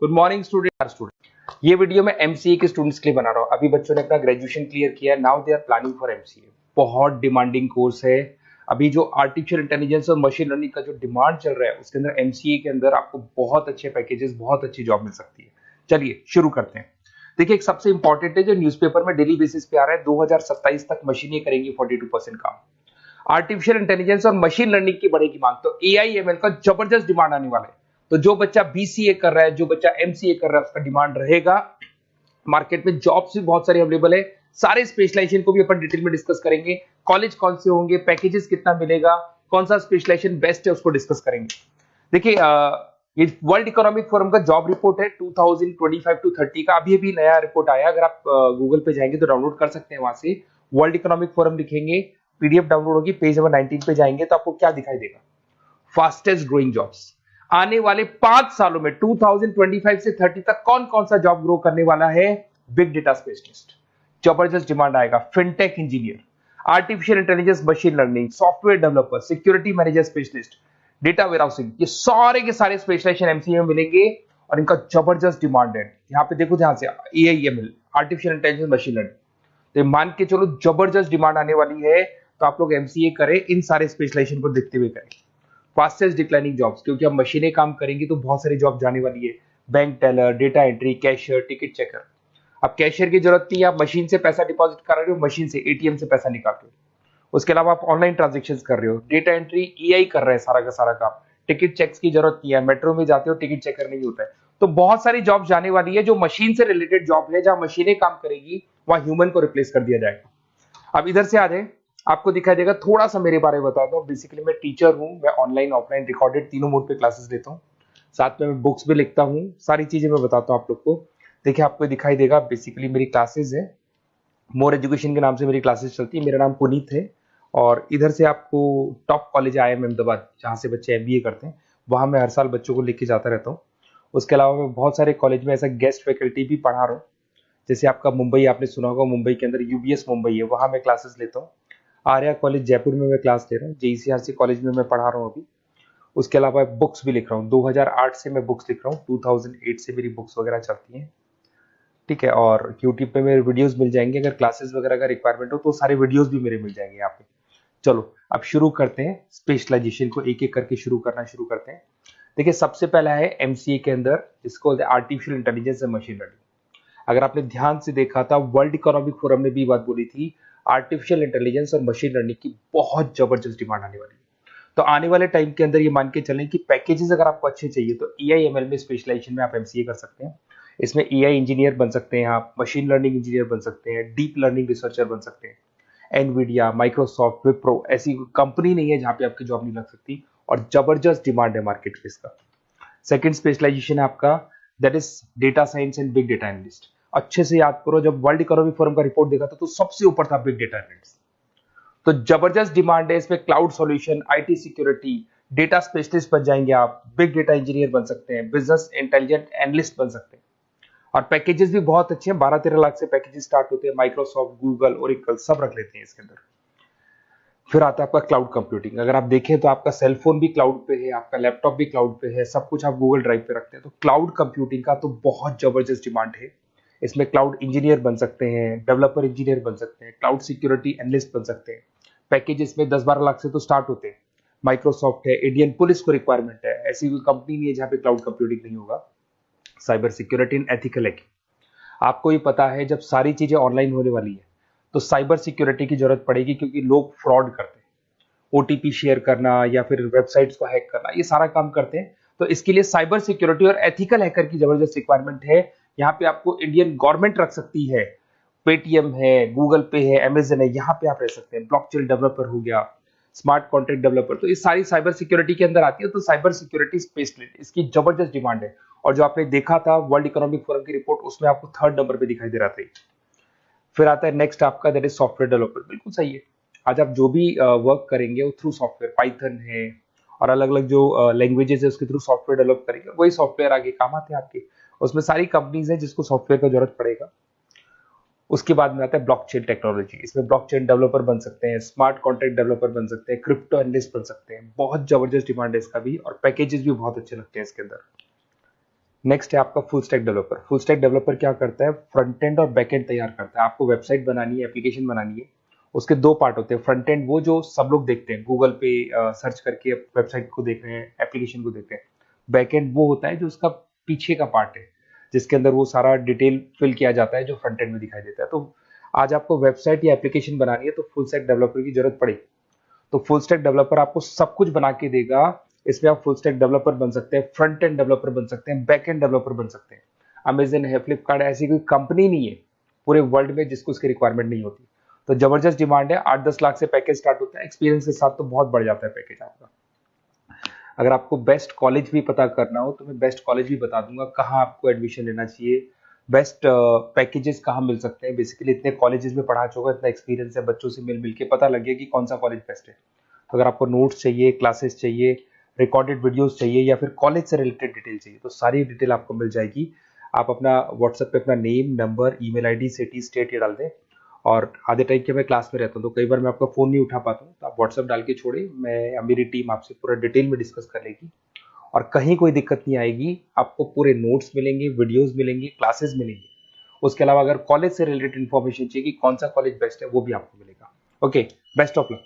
Good morning student. ये video मैं MCA के स्टूडेंट्स के लिए बना रहा हूँ। अभी बच्चों ने अपना ग्रेजुएशन क्लियर किया, now they are planning for MCA. बहुत डिमांडिंग कोर्स है। अभी जो आर्टिफिशियल इंटेलिजेंस और मशीन लर्निंग का जो डिमांड चल रहा है उसके अंदर एमसीए के अंदर आपको बहुत अच्छे पैकेजेस, बहुत अच्छी जॉब मिल सकती है। चलिए शुरू करते हैं। देखिए, एक सबसे इंपॉर्टेंट है जो न्यूज़पेपर में डेली बेसिस पे आ रहा है, 2027 तक मशीनें करेंगी 42% काम। आर्टिफिशियल इंटेलिजेंस और मशीन लर्निंग की बढ़ेगी मांग, तो एआई एमएल का जबरदस्त डिमांड आने वाला है। तो जो बच्चा बीसीए कर रहा है, जो बच्चा एमसीए कर रहा है, उसका डिमांड रहेगा। मार्केट में जॉब्स भी बहुत सारे अवेलेबल है। सारे स्पेशलाइजेशन को भी अपन डिटेल में डिस्कस करेंगे। कॉलेज कौन से होंगे, पैकेजेस कितना मिलेगा, कौन सा स्पेशलाइजेशन बेस्ट है, उसको डिस्कस करेंगे। देखिए, ये वर्ल्ड इकोनॉमिक फोरम का जॉब रिपोर्ट है 2025 टू 30 का। अभी अभी नया रिपोर्ट आया, अगर आप गूगल पे जाएंगे तो डाउनलोड कर सकते हैं। वहां से वर्ल्ड इकोनॉमिक फोरम लिखेंगे, पीडीएफ डाउनलोड होगी, पेज नंबर 19 पे जाएंगे तो आपको क्या दिखाई देगा, फास्टेस्ट ग्रोइंग जॉब्स। आने वाले 5 सालों में 2025 से 30 तक कौन कौन सा जॉब ग्रो करने वाला है। बिग डेटा स्पेशलिस्ट, जबरदस्त डिमांड आएगा। Fintech engineer, artificial intelligence machine learning, software developer, security manager specialist, data warehousing, ये सारे के सारे स्पेशलाइजेशन एमसीए में मिलेंगे और इनका जबरदस्त डिमांड है। यहाँ पे देखो, ध्यान से, AIML, artificial intelligence machine learning, तो मान के चलो जबरदस्त डिमांड आने वाली है। तो आप लोग एमसीए करें, इन सारे स्पेशलाइजेशन को देखते हुए करें। फास्टेस्ट डिक्लाइनिंग जॉब्स, क्योंकि अब मशीनें काम करेंगी तो बहुत सारी जॉब जाने वाली है। Bank teller, data entry, cashier, ticket checker. अब कैशियर की जरूरत नहीं है, आप मशीन से पैसा डिपॉजिट कर रहे हो, मशीन से एटीएम से पैसा निकाल रहे हो। उसके अलावा आप ऑनलाइन ट्रांजेक्शन कर रहे हो। डेटा एंट्री एआई कर रहा है सारा का सारा काम। टिकट चेक्स की जरूरत नहीं है, मेट्रो में जाते हो टिकट चेकर नहीं होता है। तो बहुत सारी जॉब जाने वाली है जो मशीन से रिलेटेड जॉब है, जहां मशीनें काम करेगी वहां ह्यूमन को रिप्लेस कर दिया जाएगा। अब इधर से आ जाए, आपको दिखाई देगा। थोड़ा सा मेरे बारे में बताता हूँ। बेसिकली मैं टीचर हूँ, मैं ऑनलाइन ऑफलाइन रिकॉर्डेड तीनों मोड पे क्लासेस लेता हूँ। साथ में मैं बुक्स भी लिखता हूँ, सारी चीजें मैं बताता हूँ आप लोग को। देखिए, आपको दिखाई देगा, बेसिकली मेरी क्लासेस है, मोर एजुकेशन के नाम से मेरी क्लासेस चलती है। मेरा नाम पुनीत है और इधर से आपको टॉप कॉलेज IIM अहमदाबाद, जहाँ से बच्चे MBA करते हैं, वहाँ मैं हर साल बच्चों को लेके जाता रहता हूँ। उसके अलावा मैं बहुत सारे कॉलेज में ऐसा गेस्ट फैकल्टी भी पढ़ा रहा हूँ। जैसे आपका मुंबई, आपने सुना होगा, मुंबई के अंदर यूबीएस मुंबई है, वहाँ मैं क्लासेस लेता हूँ। आर्या कॉलेज जयपुर में मैं क्लास ले रहा हूँ। JECRC कॉलेज में मैं पढ़ा रहा हूँ अभी। उसके अलावा बुक्स भी लिख रहा हूँ। 2008 से मैं बुक्स लिख रहा हूँ, 2008 से मेरी बुक्स वगैरह चलती हैं, ठीक है। और यूट्यूब पे मेरे वीडियोस मिल जाएंगे, अगर क्लासेस वगैरह का रिक्वायरमेंट हो तो सारे वीडियोस भी मेरे मिल जाएंगे यहाँ पे। चलो अब शुरू करते हैं, स्पेशलाइजेशन को एक एक करके शुरू करते हैं। देखिए, सबसे पहला है एमसीए के अंदर, जिसको artificial intelligence and machine learning. अगर आपने ध्यान से देखा था, वर्ल्ड इकोनॉमिक फोरम ने भी बात बोली थी, आर्टिफिशियल इंटेलिजेंस और मशीन लर्निंग की बहुत जबरदस्त डिमांड आने वाली है। तो आने वाले टाइम के अंदर ये मान के चलें कि पैकेजेस अगर आपको अच्छे चाहिए तो एआईएमएल में स्पेशलाइजेशन में आप एमसीए कर सकते हैं। इसमें एआई इंजीनियर बन सकते हैं, आप मशीन लर्निंग इंजीनियर बन सकते हैं, डीप लर्निंग रिसर्चर बन सकते हैं। एनवीडिया, माइक्रोसॉफ्ट, विप्रो, ऐसी कंपनी नहीं है जहां पे आपकी जॉब नहीं लग सकती, और जबरदस्त डिमांड है मार्केट में इसका। सेकंड स्पेशलाइजेशन है आपका, that is data science and big data analyst. अच्छे से याद करो, जब वर्ल्ड इकोनॉमिक फोरम का रिपोर्ट देखा था तो सबसे ऊपर था बिग डेटा एनालिस्ट। तो जबरदस्त डिमांड है इसमें। Cloud solution, IT security, data specialist बन जाएंगे आप, बिग डेटा इंजीनियर बन सकते हैं, बिजनेस इंटेलिजेंट एनालिस्ट बन सकते हैं। और पैकेजेस भी बहुत अच्छे हैं, 12-13 लाख से पैकेजेस स्टार्ट होते हैं। माइक्रोसॉफ्ट, गूगल, ओरेकल सब रख लेते हैं इसके अंदर। फिर आता है आपका क्लाउड कंप्यूटिंग। अगर आप देखें तो आपका सेलफोन भी क्लाउड पे है, आपका लैपटॉप भी क्लाउड पे है, सब कुछ आप गूगल ड्राइव पे रखते हैं। तो क्लाउड कंप्यूटिंग का तो बहुत जबरदस्त डिमांड है। इसमें क्लाउड इंजीनियर बन सकते हैं, डेवलपर इंजीनियर बन सकते हैं, क्लाउड सिक्योरिटी एनालिस्ट बन सकते हैं। पैकेजेस में 10-12 लाख से तो स्टार्ट होते हैं। माइक्रोसॉफ्ट है, इंडियन पुलिस को रिक्वायरमेंट है, ऐसी कोई कंपनी नहीं है जहां पे क्लाउड कंप्यूटिंग नहीं होगा। Cyber security and ethical hacking, आपको ही पता है जब सारी चीजें ऑनलाइन होने वाली है तो साइबर सिक्योरिटी की जरूरत पड़ेगी, क्योंकि लोग फ्रॉड करते हैं। ओटीपी शेयर करना या फिर वेबसाइट्स को हैक करना, ये सारा काम करते हैं। तो इसके लिए साइबर सिक्योरिटी और एथिकल हैकर की जबरदस्त रिक्वायरमेंट है। यहाँ पे आपको इंडियन गवर्नमेंट रख सकती है, पेटीएम है, गूगल पे है, अमेजन है, यहाँ पे आप रह सकते हैं। ब्लॉकचेन डेवलपर हो गया, स्मार्ट कॉन्ट्रैक्ट डेवलपर, तो ये सारी साइबर सिक्योरिटी के अंदर आती है। तो साइबर सिक्योरिटी स्पेशलिस्ट, इसकी जबरदस्त डिमांड है। और जो आपने देखा था वर्ल्ड इकोनॉमिक फोरम की रिपोर्ट, उसमें आपको 3rd नंबर पे दिखाई दे रहा था। फिर आता है नेक्स्ट आपका, दैट इज सॉफ्टवेयर डेवलपर। बिल्कुल सही है। आज आप जो भी वर्क करेंगे वो थ्रू सॉफ्टवेयर, पाइथन है और अलग अलग जो लैंग्वेजेस है उसके थ्रू सॉफ्टवेयर डेवलप करेंगे, वही सॉफ्टवेयर आगे काम आते हैं आपके। उसमें सारी कंपनीज है जिसको सॉफ्टवेयर का जरूरत पड़ेगा। उसके बाद में आता है ब्लॉकचेन टेक्नोलॉजी। इसमें ब्लॉकचेन डेवलपर बन सकते हैं, स्मार्ट कॉन्ट्रैक्ट डेवलपर बन सकते हैं, क्रिप्टो एनालिस्ट बन सकते हैं। बहुत जबरदस्त डिमांड है इसका भी, और पैकेजेस भी बहुत अच्छे लगते हैं इसके अंदर। नेक्स्ट है आपका full stack developer. Full stack developer क्या करता है, फ्रंट एंड और बैक एंड तैयार करता है। आपको वेबसाइट बनानी है, एप्लीकेशन बनानी है, उसके दो पार्ट होते हैं। फ्रंट एंड वो जो सब लोग देखते हैं, गूगल पे सर्च करके वेबसाइट को देख रहे हैं, एप्लीकेशन को देख रहे हैं। बैक एंड वो होता है जो उसका पीछे का पार्ट है, जिसके अंदर वो सारा डिटेल फिल किया जाता है जो फ्रंट एंड में दिखाई देता है। तो आज आपको वेबसाइट या एप्लीकेशन बनानी है तो फुल स्टैक डेवलपर की जरूरत पड़ेगी। तो फुल स्टैक डेवलपर आपको सब कुछ बना के देगा। इसमें आप फुल स्टैक डेवलपर बन सकते हैं, फ्रंट एंड डेवलपर बन सकते हैं, बैक एंड डेवलपर बन सकते हैं। अमेजन है, फ्लिपकार्ट, ऐसी कोई कंपनी नहीं है पूरे वर्ल्ड में जिसको उसकी रिक्वायरमेंट नहीं होती। तो जबरदस्त डिमांड है, 8-10 लाख से पैकेज स्टार्ट होता है, एक्सपीरियंस के साथ तो बहुत बढ़ जाता है पैकेज आपका। अगर आपको बेस्ट कॉलेज भी पता करना हो तो मैं बेस्ट कॉलेज भी बता दूंगा, कहाँ आपको एडमिशन लेना चाहिए, बेस्ट पैकेजेस कहाँ मिल सकते हैं। बेसिकली इतने कॉलेजेस में पढ़ा चुका, इतना एक्सपीरियंस है, बच्चों से मिल मिल के पता लग गया कि कौन सा कॉलेज बेस्ट है। तो अगर आपको नोट्स चाहिए, क्लासेस चाहिए, रिकॉर्डेड वीडियोस चाहिए या फिर कॉलेज से रिलेटेड डिटेल चाहिए, तो सारी डिटेल आपको मिल जाएगी। आप अपना व्हाट्सएप पे अपना name, number, email ID, city, state ये डाल दें। और आधे टाइम के मैं क्लास में रहता हूँ तो कई बार मैं आपका फ़ोन नहीं उठा पाता हूँ, तो आप व्हाट्सएप डाल के छोड़े, मैं या मेरी टीम आपसे पूरा डिटेल में डिस्कस कर लेगी। और कहीं कोई दिक्कत नहीं आएगी, आपको पूरे नोट्स मिलेंगे, वीडियोस मिलेंगे, क्लासेस मिलेंगे। उसके अलावा अगर कॉलेज से रिलेटेड इन्फॉर्मेशन चाहिए कि कौन सा कॉलेज बेस्ट है, वो भी आपको मिलेगा। Okay, best of luck.